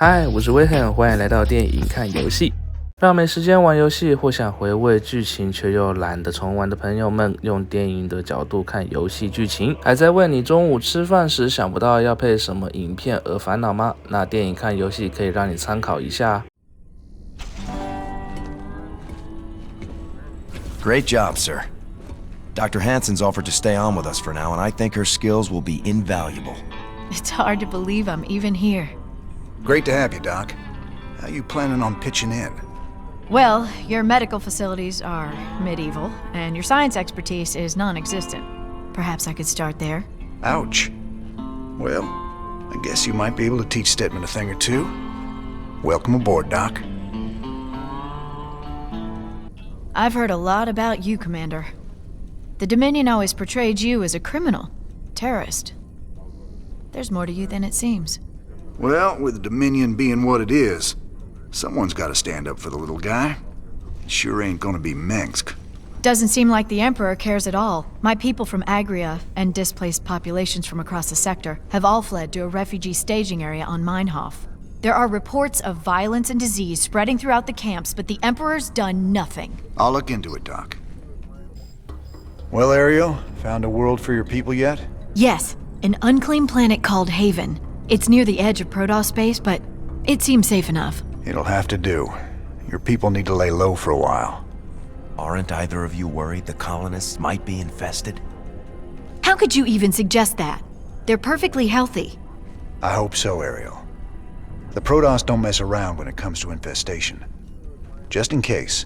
嗨，我是Wilhelm，欢迎来到电影看游戏。让没时间玩游戏或想回味剧情却又懒得重玩的朋友们，用电影的角度看游戏剧情，还在为你中午吃饭时想不到要配什么影片而烦恼吗？那电影看游戏可以让你参考一下。Great job, sir. Dr. Hanson's offered to stay on with us for now, and I think her skills will be invaluable. It's hard to believe I'm even here. Great to have you, Doc. How you planning on pitching in? Well, your medical facilities are medieval, and your science expertise is non-existent. Perhaps I could start there. Ouch. Well, I guess you might be able to teach Stedman a thing or two. Welcome aboard, Doc. I've heard a lot about you, Commander. The Dominion always portrayed you as a criminal, terrorist. There's more to you than it seems. Well, with the Dominion being what it is, someone's got to stand up for the little guy. It sure ain't gonna be Minsk. Doesn't seem like the Emperor cares at all. My people from Agria and displaced populations from across the sector have all fled to a refugee staging area on Meinhof. There are reports of violence and disease spreading throughout the camps, but the Emperor's done nothing. I'll look into it, Doc. Well, Ariel, found a world for your people yet? Yes, an unclaimed planet called Haven. It's near the edge of Protoss space, but it seems safe enough. It'll have to do. Your people need to lay low for a while. Aren't either of you worried the colonists might be infested? How could you even suggest that? They're perfectly healthy. I hope so, Ariel. The Protoss don't mess around when it comes to infestation. Just in case,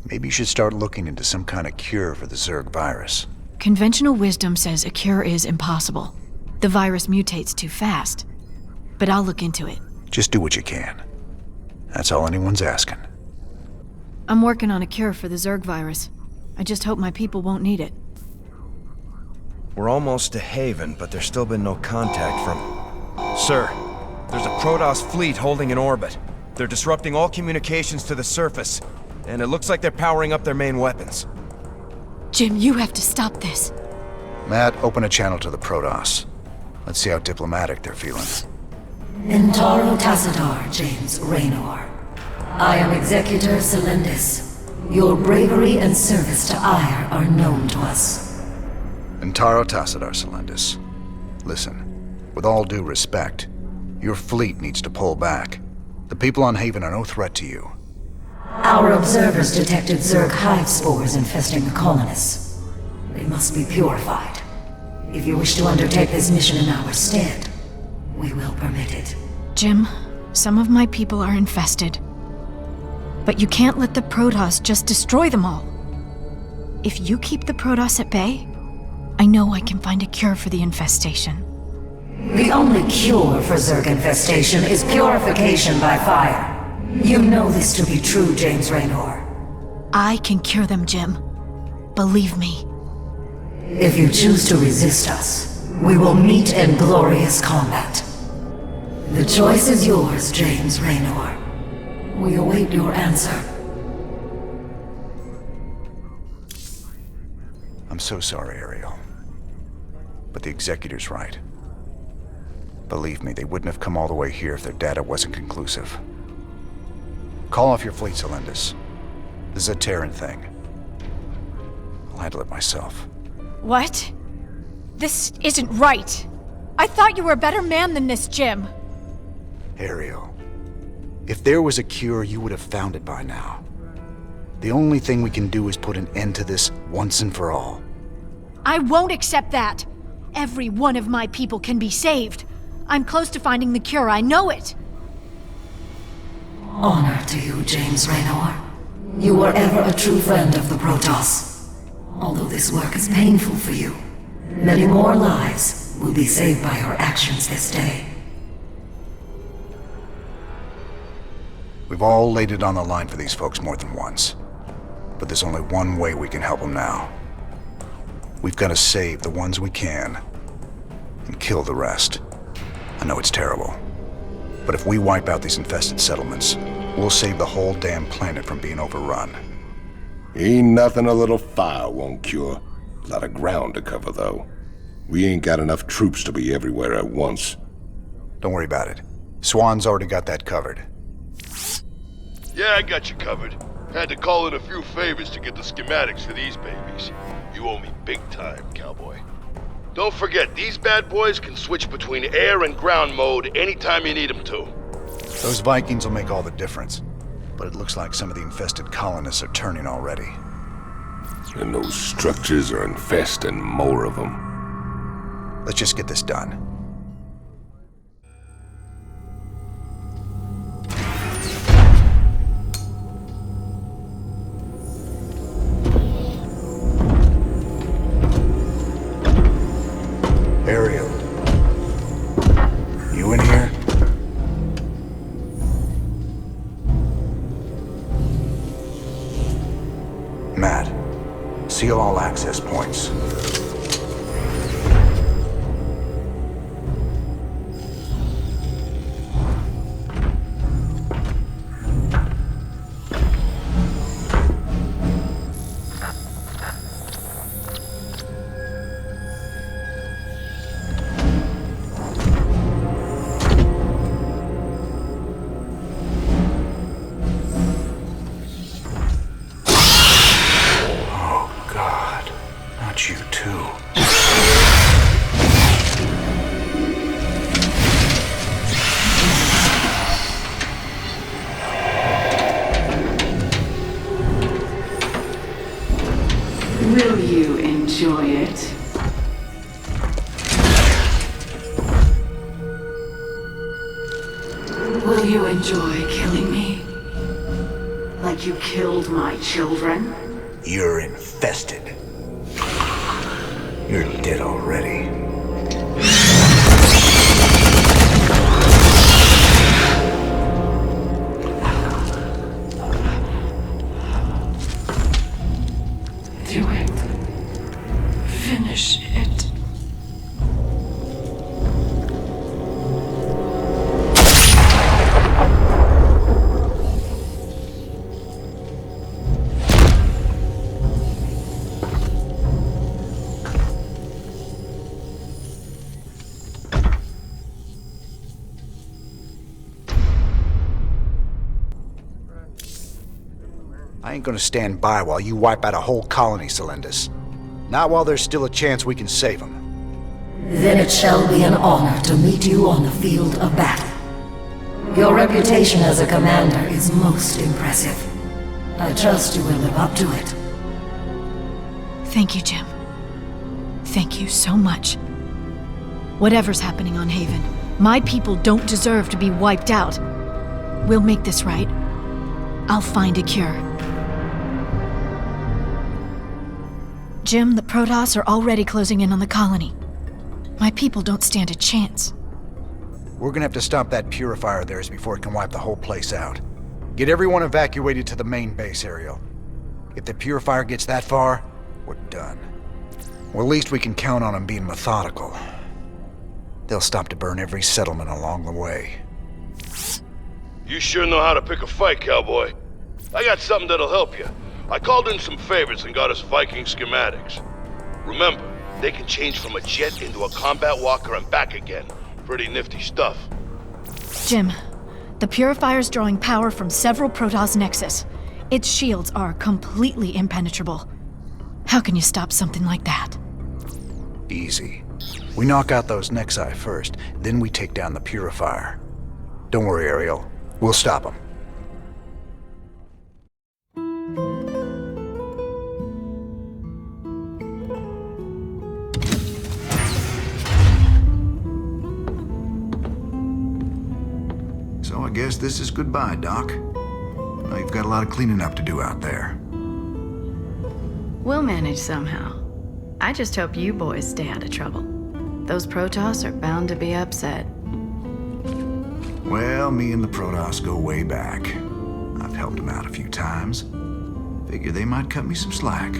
maybe you should start looking into some kind of cure for the Zerg virus. Conventional wisdom says a cure is impossible. The virus mutates too fast. But I'll look into it. Just do what you can. That's all anyone's asking. I'm working on a cure for the Zerg virus. I just hope my people won't need it. We're almost to Haven, but there's still been no contact from... Sir, there's a Protoss fleet holding in orbit. They're disrupting all communications to the surface, and it looks like they're powering up their main weapons. Jim, you have to stop this. Matt, open a channel to the Protoss. Let's see how diplomatic they're feeling. Intaro Tassadar, James Raynor. I am Executor Celendis. Your bravery and service to Ire are known to us. Intaro Tassadar, Celendis. Listen, with all due respect, your fleet needs to pull back. The people on Haven are no threat to you. Our observers detected Zerg hive spores infesting the colonists. They must be purified. If you wish to undertake this mission in our stead, we will permit it. Jim, some of my people are infested. But you can't let the Protoss just destroy them all. If you keep the Protoss at bay, I know I can find a cure for the infestation. The only cure for Zerg infestation is purification by fire. You know this to be true, James Raynor. I can cure them, Jim. Believe me. If you choose to resist us, we will meet in glorious combat. The choice is yours, James Raynor. We await your answer. I'm so sorry, Ariel. But the Executor's right. Believe me, they wouldn't have come all the way here if their data wasn't conclusive. Call off your fleet, Celendis. This is a Terran thing. I'll handle it myself. What? This isn't right. I thought you were a better man than this, Jim. Ariel, if there was a cure, you would have found it by now. The only thing we can do is put an end to this once and for all. I won't accept that. Every one of my people can be saved. I'm close to finding the cure, I know it. Honor to you, James Raynor. You were ever a true friend of the Protoss. Although this work is painful for you, many more lives will be saved by your actions this day. We've all laid it on the line for these folks more than once. But there's only one way we can help them now. We've got to save the ones we can, and kill the rest. I know it's terrible, but if we wipe out these infested settlements, we'll save the whole damn planet from being overrun. Ain't nothing a little fire won't cure. A lot of ground to cover, though. We ain't got enough troops to be everywhere at once. Don't worry about it. Swan's already got that covered. Yeah, I got you covered. Had to call in a few favors to get the schematics for these babies. You owe me big time, cowboy. Don't forget, these bad boys can switch between air and ground mode anytime you need them to. Those Vikings will make all the difference. But it looks like some of the infested colonists are turning already. And those structures are infesting more of them. Let's just get this done. Ariel, you in here? Matt, seal all access points. You too. Will you enjoy it? Will you enjoy killing me? Like you killed my children? You're infested. You're dead already. Do it. Finish it. I ain't gonna stand by while you wipe out a whole colony, Celendis. Not while there's still a chance we can save them. Then it shall be an honor to meet you on the field of battle. Your reputation as a commander is most impressive. I trust you will live up to it. Thank you, Jim. Thank you so much. Whatever's happening on Haven, my people don't deserve to be wiped out. We'll make this right. I'll find a cure. Jim, the Protoss are already closing in on the colony. My people don't stand a chance. We're gonna have to stop that purifier of theirs before it can wipe the whole place out. Get everyone evacuated to the main base, Ariel. If the purifier gets that far, we're done. Well, at least we can count on them being methodical. They'll stop to burn every settlement along the way. You sure know how to pick a fight, cowboy. I got something that'll help you. I called in some favors and got us Viking schematics. Remember, they can change from a jet into a combat walker and back again. Pretty nifty stuff. Jim, the Purifier's drawing power from several Protoss nexus. Its shields are completely impenetrable. How can you stop something like that? Easy. We knock out those Nexi first, then we take down the Purifier. Don't worry, Ariel. We'll stop them. So I guess this is goodbye, Doc. Now you've got a lot of cleaning up to do out there. We'll manage somehow. I just hope you boys stay out of trouble. Those Protoss are bound to be upset. Well, me and the Protoss go way back. I've helped them out a few times. Figure they might cut me some slack.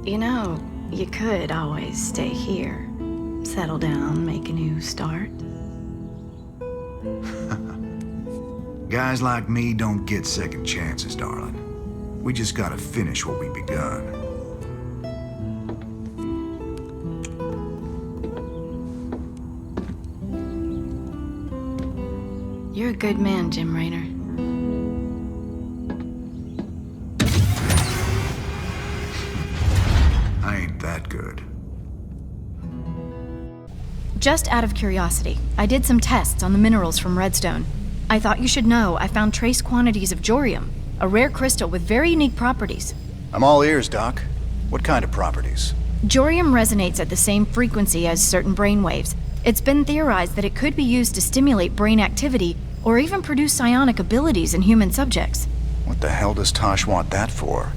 You know, you could always stay here. Settle down, make a new start. Guys like me don't get second chances, darling. We just gotta finish what we begun. You're a good man, Jim Raynor. I ain't that good. Just out of curiosity, I did some tests on the minerals from Redstone. I thought you should know I found trace quantities of jorium, a rare crystal with very unique properties. I'm all ears, Doc. What kind of properties? Jorium resonates at the same frequency as certain brainwaves. It's been theorized that it could be used to stimulate brain activity or even produce psionic abilities in human subjects. What the hell does Tosh want that for?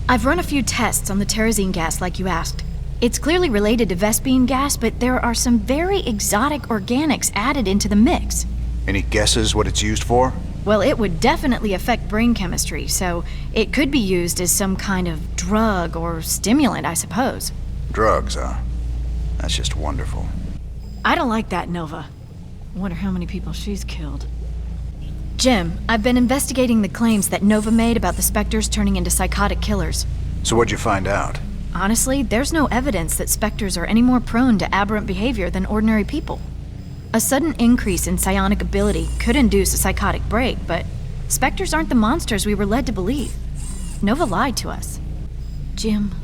I've run a few tests on the terrazine gas like you asked. It's clearly related to Vespene gas, but there are some very exotic organics added into the mix. Any guesses what it's used for? Well, it would definitely affect brain chemistry, so it could be used as some kind of drug or stimulant, I suppose. Drugs, huh? That's just wonderful. I don't like that, Nova. Wonder how many people she's killed. Jim, I've been investigating the claims that Nova made about the Spectres turning into psychotic killers. So what'd you find out? Honestly, there's no evidence that Spectres are any more prone to aberrant behavior than ordinary people. A sudden increase in psionic ability could induce a psychotic break, but Spectres aren't the monsters we were led to believe. Nova lied to us. Jim,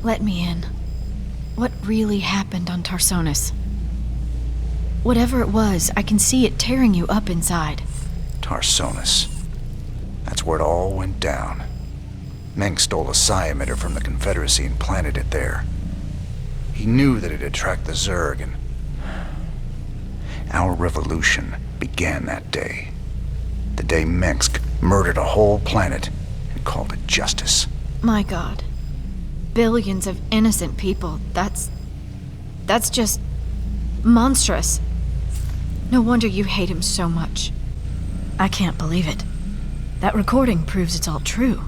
let me in. What really happened on Tarsonis? Whatever it was, I can see it tearing you up inside. Tarsonis. That's where it all went down. Meng stole a psi emitter from the Confederacy and planted it there. He knew that it'd attract the Zerg, and our revolution began that day. The day Mengsk murdered a whole planet and called it justice. My God. Billions of innocent people. That's just monstrous. No wonder you hate him so much. I can't believe it. That recording proves it's all true.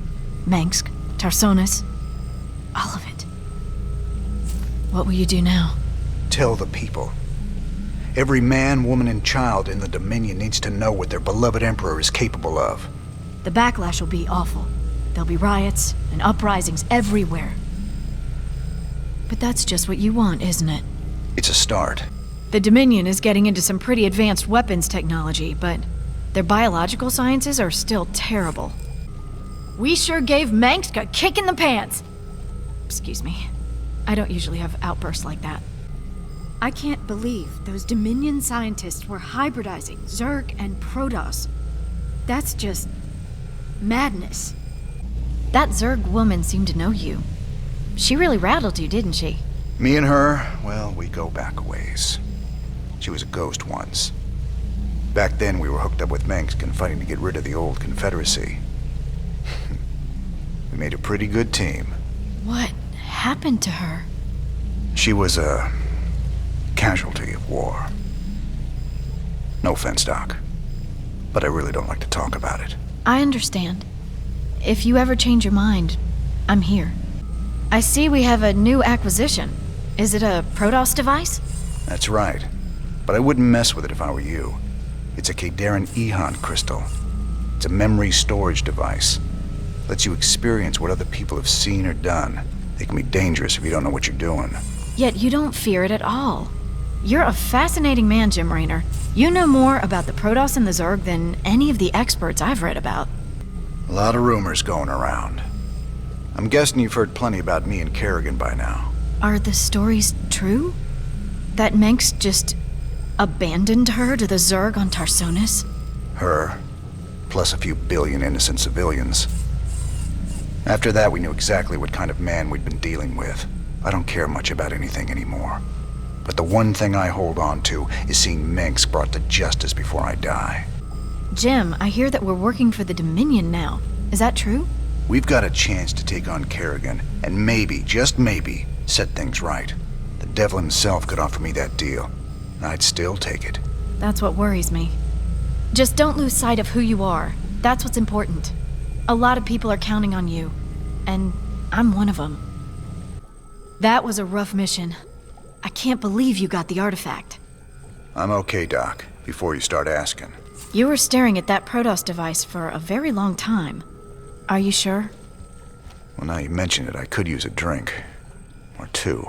Mengsk, Tarsonis, all of it. What will you do now? Tell the people. Every man, woman, and child in the Dominion needs to know what their beloved Emperor is capable of. The backlash will be awful. There'll be riots and uprisings everywhere. But that's just what you want, isn't it? It's a start. The Dominion is getting into some pretty advanced weapons technology, but their biological sciences are still terrible. We sure gave Mengsk a kick in the pants! Excuse me. I don't usually have outbursts like that. I can't believe those Dominion scientists were hybridizing Zerg and Protoss. That's just madness. That Zerg woman seemed to know you. She really rattled you, didn't she? Me and her, well, we go back a ways. She was a ghost once. Back then, we were hooked up with Mengsk and fighting to get rid of the old Confederacy. We made a pretty good team. What happened to her? She was a casualty of war. No offense, Doc, but I really don't like to talk about it. I understand. If you ever change your mind, I'm here. I see we have a new acquisition. Is it a Protoss device? That's right, but I wouldn't mess with it if I were you. It's a Kadaran Ehon crystal. It's a memory storage device. Lets you experience what other people have seen or done. It can be dangerous if you don't know what you're doing. Yet you don't fear it at all. You're a fascinating man, Jim Raynor. You know more about the Protoss and the Zerg than any of the experts I've read about. A lot of rumors going around. I'm guessing you've heard plenty about me and Kerrigan by now. Are the stories true? That Mengsk just abandoned her to the Zerg on Tarsonis? Her, plus a few billion innocent civilians. After that, we knew exactly what kind of man we'd been dealing with. I don't care much about anything anymore. But the one thing I hold on to is seeing Mengsk brought to justice before I die. Jim, I hear that we're working for the Dominion now. Is that true? We've got a chance to take on Kerrigan, and maybe, just maybe, set things right. The devil himself could offer me that deal, and I'd still take it. That's what worries me. Just don't lose sight of who you are. That's what's important. A lot of people are counting on you, and I'm one of them. That was a rough mission. I can't believe you got the artifact. I'm okay, Doc, before you start asking. You were staring at that Protoss device for a very long time. Are you sure? Well, now you mention it, I could use a drink. Or two.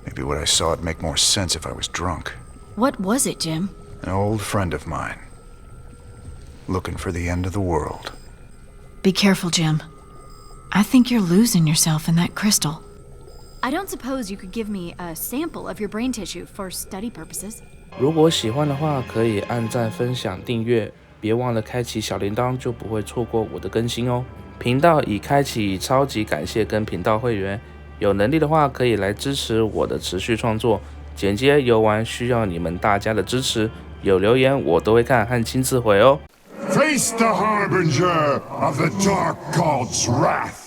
Maybe what I saw would make more sense if I was drunk. What was it, Jim? An old friend of mine. Looking for the end of the world. Be careful, Jim. I think you're losing yourself in that crystal. I don't suppose you could give me a sample of your brain tissue for study purposes. 如果喜欢的话，可以按赞、分享、订阅，别忘了开启小铃铛，就不会错过我的更新哦。频道已开启超级感谢跟频道会员，有能力的话可以来支持我的持续创作。剪接游玩需要你们大家的支持，有留言我都会看和亲自回哦。Face the harbinger of the Dark God's wrath.